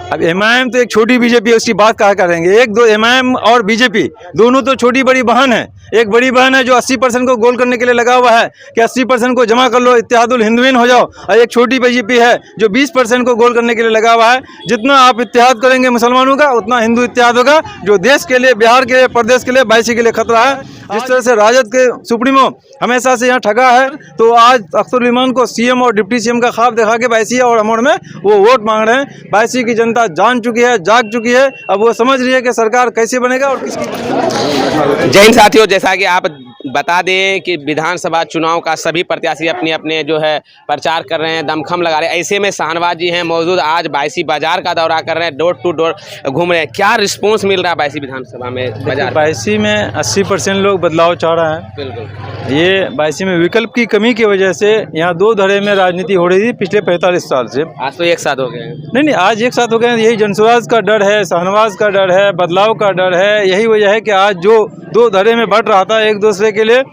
अब एमआईएम तो एक छोटी बीजेपी है, उसकी बात कहा करेंगे। एक दो एमआईएम और बीजेपी दोनों तो छोटी बड़ी बहन है। एक बड़ी बहन है जो 80% को गोल करने के लिए लगा हुआ है कि 80% को जमा कर लो, इत्तेहादुल हिंदुइन हो जाओ, और एक छोटी बीजेपी है जो 20% को गोल करने के लिए लगा हुआ है। जितना आप इत्तेहाद करेंगे मुसलमानों का, उतना हिंदू इत्तेहाद होगा, जो देश के लिए, बिहार के लिए, प्रदेश के लिए, बाईसी के लिए खतरा है। जिस तरह से राजद के सुप्रीमो हमेशा से यहाँ ठगा है, तो आज अख्तरुल इमान को सीएम और डिप्टी सीएम का ख्वाब दिखा के बाईसी और अमोड़ में वो वोट मांग रहे हैं। बाईसी की जनता जान चुकी है, जाग चुकी है, अब वो समझ रही है कि सरकार कैसे बनेगा और किसकी। जय हिंद साथियों, जैसा कि आप बता दें कि विधानसभा चुनाव का सभी प्रत्याशी अपने अपने जो है प्रचार कर रहे हैं, दमखम लगा रहे हैं। ऐसे में शाहनवाज जी हैं मौजूद, आज बाईसी बाजार का दौरा कर रहे हैं, डोर टू डोर घूम रहे हैं। क्या रिस्पॉन्स मिल रहा है बाईसी विधानसभा में बाजार? बाईसी में 80% लोग बदलाव चाह रहा है। बिल्कुल, ये बाईसी में विकल्प की कमी की वजह से यहाँ दो धड़े में राजनीति हो रही थी पिछले 45 साल से। आज तो एक साथ हो गए हैं। नहीं, आज एक साथ हो गए हैं। यही जनसुराज का डर है, शाहनवाज का डर है, बदलाव का डर है। यही वजह है कि आज जो दो धड़े में बढ़ रहा था, एक दूसरे के लिए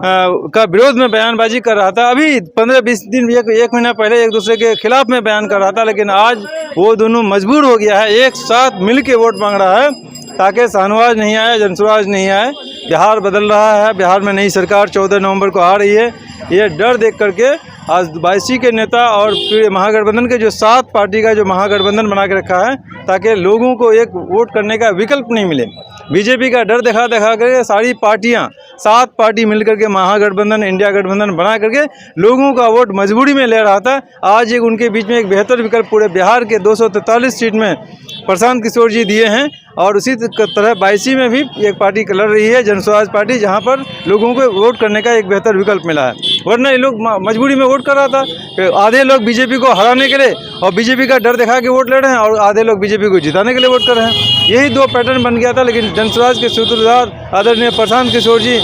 का विरोध में बयानबाजी कर रहा था, अभी 15-20 दिन, एक महीना पहले एक दूसरे के खिलाफ में बयान कर रहा था, लेकिन आज वो दोनों मजबूर हो गया है, एक साथ मिल के वोट मांग रहा है ताकि शाहनवाज नहीं आए, जनसुराज नहीं आए। बिहार बदल रहा है, बिहार में नई सरकार 14 नवंबर को आ रही है। ये डर देख करके आज बाईसी के नेता और पूरे महागठबंधन के जो 7 पार्टी का जो महागठबंधन बना के रखा है, ताकि लोगों को एक वोट करने का विकल्प नहीं मिले। बीजेपी का डर दिखा करके सारी पार्टियां 7 पार्टी मिलकर के महागठबंधन, इंडिया गठबंधन बना करके लोगों का वोट मजबूरी में ले रहा था। आज एक उनके बीच में एक बेहतर विकल्प पूरे बिहार के 243 सीट में प्रशांत किशोर जी दिए हैं, और उसी तरह बाईसी में भी एक पार्टी लड़ रही है, जनसुराज पार्टी, जहां पर लोगों को वोट करने का एक बेहतर विकल्प मिला है। वरना ये लोग मजबूरी में वोट कर रहा था। आधे लोग बीजेपी को हराने के लिए और बीजेपी का डर दिखा के वोट ले रहे हैं, और आधे लोग बीजेपी को जिताने के लिए वोट कर रहे हैं। यही दो पैटर्न बन गया था। लेकिन जनसुराज के सूत्रधार आदरणीय प्रशांत किशोर जी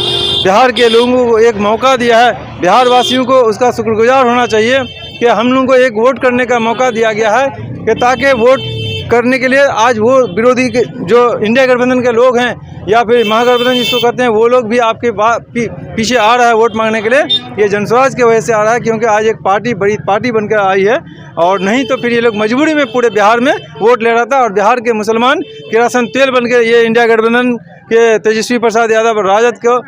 बिहार के लोगों को एक मौका दिया है। बिहार वासियों को उसका शुक्रगुजार होना चाहिए कि हम लोगों को एक वोट करने का मौका दिया गया है, कि ताकि वोट करने के लिए आज वो विरोधी के जो इंडिया गठबंधन के लोग हैं या फिर महागठबंधन जिसको कहते हैं, वो लोग भी आपके पीछे आ रहा है वोट मांगने के लिए। ये जनसुराज की वजह से आ रहा है, क्योंकि आज एक पार्टी बड़ी पार्टी बनकर आई है, और नहीं तो फिर ये लोग मजबूरी में पूरे बिहार में वोट ले रहा था। और बिहार के मुसलमान किरासन तेल बन के ये इंडिया गठबंधन के तेजस्वी प्रसाद यादव और राजद को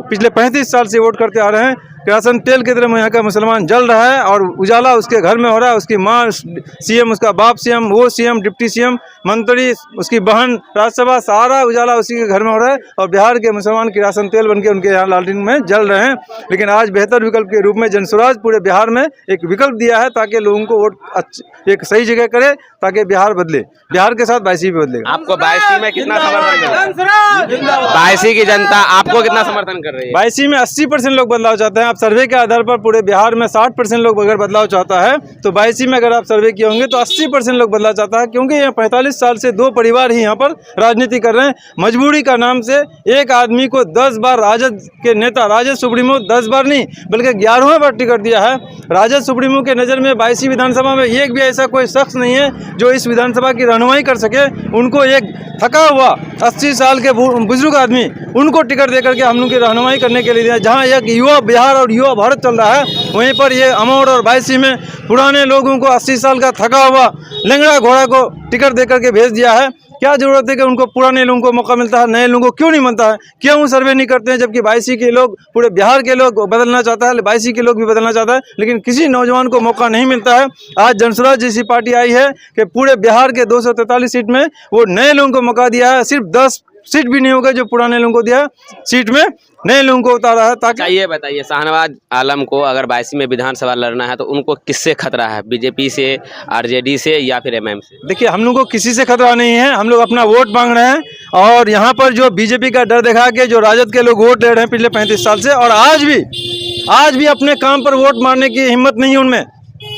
पिछले 35 साल से वोट करते आ रहे हैं। किरासन तेल की तरह यहाँ का मुसलमान जल रहा है, और उजाला उसके घर में हो रहा है। उसकी माँ सीएम, उसका बाप सीएम, वो सीएम, डिप्टी सीएम, मंत्री, उसकी बहन राज्यसभा, सारा उजाला उसी के घर में हो रहा है। और बिहार के मुसलमान किरासन तेल बनके उनके यहाँ लालटेन में जल रहे हैं। लेकिन आज बेहतर विकल्प के रूप में जनसुराज पूरे बिहार में एक विकल्प दिया है, ताकि लोगों को वोट एक सही जगह करे, ताकि बिहार बदले। बिहार के साथ बाईसी भी बदलेगा। आपको बाईसी में कितना समर्थन? बाईसी की जनता आपको कितना समर्थन कर रही है? बाईसी में 80% लोग बदलाव चाहते हैं। आप सर्वे के आधार पर पूरे बिहार में 60% लोग अगर बदलाव चाहता है, तो बाईसी में अगर आप सर्वे किए होंगे तो 80% लोग बदलाव चाहता है। क्योंकि यहाँ 45 साल से 2 परिवार ही यहाँ पर राजनीति कर रहे हैं। मजबूरी का नाम से एक आदमी को 10 बार राजद के नेता, राजद सुप्रीमो 10 बार नहीं बल्कि 11वें बार टिकट दिया है। राजद सुप्रीमो के नज़र में बाईसी विधानसभा में एक भी ऐसा कोई शख्स नहीं है जो इस विधानसभा की रहनुमाई कर सके। उनको एक थका हुआ 80 साल के बुजुर्ग आदमी, उनको टिकट देकर के हम लोग की रहनुमाई करने के लिए दिया। जहाँ एक युवा बिहार और युवा भारत चल रहा है, वहीं पर ये अमोड़ और बाईसी में पुराने लोगों को 80 साल का थका हुआ लंगड़ा घोड़ा को टिकट देकर के भेज दिया है। क्या जरूरत है कि उनको पुराने लोगों को मौका मिलता है, नए लोगों को क्यों नहीं मिलता है? क्यों सर्वे नहीं करते हैं? जबकि बाईसी के लोग, पूरे बिहार के लोग बदलना चाहता है, बाईसी के लोग भी बदलना चाहता है, लेकिन किसी नौजवान को मौका नहीं मिलता है। आज जनसुराज जैसी पार्टी आई है कि पूरे बिहार के 243 सीट में वो नए लोगों को मौका दिया है। सिर्फ 10 सीट भी नहीं होगा जो पुराने लोगों को दिया, सीट में नए लोगों को उतारा है। ताकि ये बताइए, शाहनवाज आलम को अगर बाईसी में विधानसभा लड़ना है तो उनको किससे खतरा है? बीजेपी से, आरजेडी से, या फिर एमआईएम से? देखिए, हम लोग को किसी से खतरा नहीं है। हम लोग अपना वोट मांग रहे हैं, और यहाँ पर जो बीजेपी का डर दिखा के जो राजद के लोग वोट ले रहे हैं पिछले 35 साल से, और आज भी अपने काम पर वोट मारने की हिम्मत नहीं है उनमें।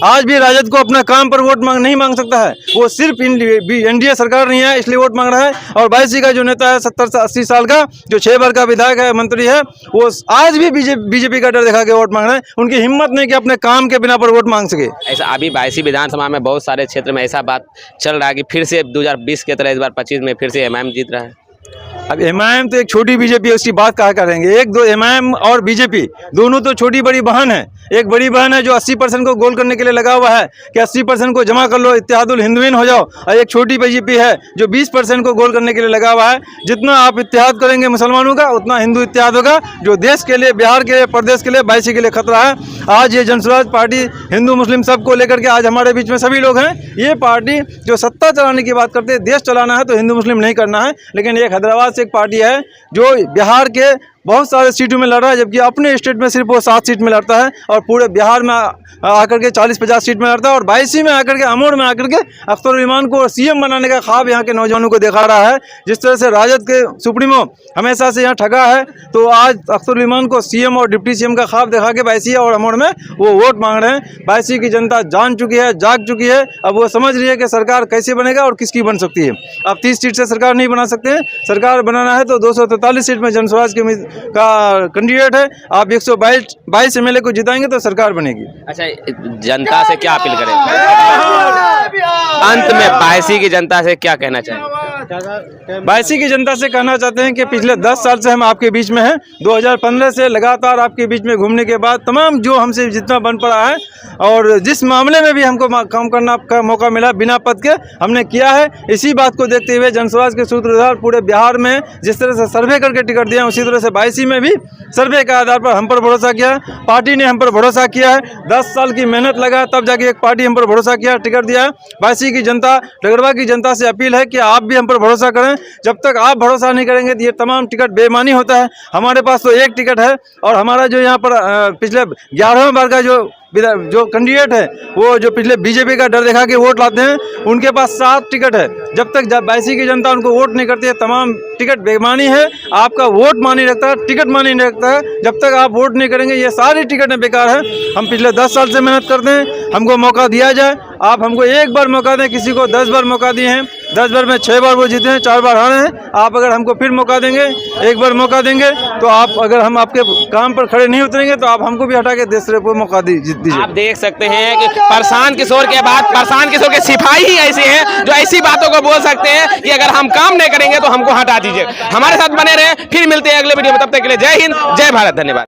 आज भी राजद को अपना काम पर वोट नहीं मांग सकता है। वो सिर्फ एनडीए सरकार नहीं है इसलिए वोट मांग रहा है। और बाईसी का जो नेता है 70 से 80 साल का, जो 6 बार का विधायक है, मंत्री है, वो आज भी बीजेपी का डर दिखा के वोट मांग रहे हैं। उनकी हिम्मत नहीं कि अपने काम के बिना पर वोट मांग सके। ऐसा अभी बाईसी विधानसभा में बहुत सारे क्षेत्र में ऐसा बात चल रहा है कि फिर से 2020 के तरह इस बार 25 में फिर से एमआईएम जीत रहा है। अब एमआईएम तो एक छोटी बीजेपी है, उसकी बात कहा करेंगे। एक दो एमआईएम और बीजेपी दोनों तो छोटी बड़ी बहन है। एक बड़ी बहन है जो 80% को गोल करने के लिए लगा हुआ है कि 80% को जमा कर लो, इत्तेहादुल हिंदुइन हो जाओ। और एक छोटी बीजेपी है जो 20% को गोल करने के लिए लगा हुआ है। जितना आप इत्तेहाद करेंगे मुसलमानों का, उतना हिंदू इत्तेहाद होगा, जो देश के लिए, बिहार के लिए, प्रदेश के लिए, बाईसी के लिए खतरा है। आज ये जनसुराज पार्टी हिंदू मुस्लिम सबको लेकर के आज हमारे बीच में सभी लोग हैं। ये पार्टी जो सत्ता चलाने की बात करते हैं, देश चलाना है तो हिंदू मुस्लिम नहीं करना है। लेकिन एक हैदराबाद से एक पार्टी है जो बिहार के बहुत सारे सीटों में लड़ रहा है, जबकि अपने स्टेट में सिर्फ वो 7 सीट में लड़ता है और पूरे बिहार में आकर के 40-50 सीट में लड़ता है। और 22 में आकर के, अमोड़ में आकर के अख्तर ईमान को सीएम बनाने का ख्वाब यहाँ के नौजवानों को दिखा रहा है। जिस तरह से राजद के सुप्रीमो हमेशा से यहाँ ठगा है, तो आज अख्तर ईमान को सीएम और डिप्टी सीएम का ख्वाब दिखा के 22 और अमोड़ में वो वोट मांग रहे हैं। 22 की जनता जान चुकी है, जाग चुकी है। अब वो समझ रही है कि सरकार कैसे बनेगा और किसकी बन सकती है। अब 30 सीट से सरकार नहीं बना सकते हैं। सरकार बनाना है तो 243 सीट में जनसुराज का कैंडिडेट है। आप 122 एमएलए को जिताएंगे तो सरकार बनेगी। अच्छा, जनता से क्या अपील करें अंत में? 22 की जनता से क्या कहना चाहेंगे? 22 की जनता से कहना चाहते हैं कि पिछले 10 साल से हम आपके बीच में हैं। 2015 से लगातार आपके बीच में घूमने के बाद तमाम जो हमसे जितना बन पड़ा है और जिस मामले में भी हमको काम करना का मौका मिला बिना पद के, हमने किया है। इसी बात को देखते हुए जनसुराज के सूत्रधार पूरे बिहार में जिस तरह से सर्वे करके टिकट दिया, उसी तरह से 22 में भी सर्वे के आधार पर हम पर भरोसा किया है। पार्टी ने हम पर भरोसा किया है। 10 साल की मेहनत लगा तब जाके एक पार्टी हम पर भरोसा किया, टिकट दिया है। 22 की जनता, डगरवा की जनता से अपील है कि आप भी हम पर भरोसा करें। जब तक आप भरोसा नहीं करेंगे तो ये तमाम टिकट बेईमानी होता है। हमारे पास तो एक टिकट है और हमारा जो यहाँ पर पिछले 11वें बार का जो कैंडिडेट है, वो जो पिछले बीजेपी का डर दिखा के वोट लाते हैं, उनके पास 7 टिकट है। जब तक 22 की जनता उनको वोट नहीं करती है, तमाम टिकट बेईमानी है। आपका वोट मानी रखता है, टिकट मानी नहीं रखता है। जब तक आप वोट नहीं करेंगे ये सारी टिकटें बेकार है। हम पिछले 10 साल से मेहनत करते हैं, हमको मौका दिया जाए। आप हमको एक बार मौका दें, किसी को 10 बार मौका दिए हैं, 10 बार में 6 बार वो जीते हैं, 4 बार हारे हैं। आप अगर हमको फिर मौका देंगे, एक बार मौका देंगे, तो आप अगर हम आपके काम पर खड़े नहीं उतरेंगे तो आप हमको भी हटा के दूसरे को मौका दीजिए। आप देख सकते हैं कि प्रशांत किशोर के बाद प्रशांत किशोर के सिपाही ही ऐसे हैं जो ऐसी बातों को बोल सकते हैं कि अगर हम काम नहीं करेंगे तो हमको हटा दीजिए। हमारे साथ बने रहे, फिर मिलते हैं अगले वीडियो में। तब तक के लिए जय हिंद, जय भारत, धन्यवाद।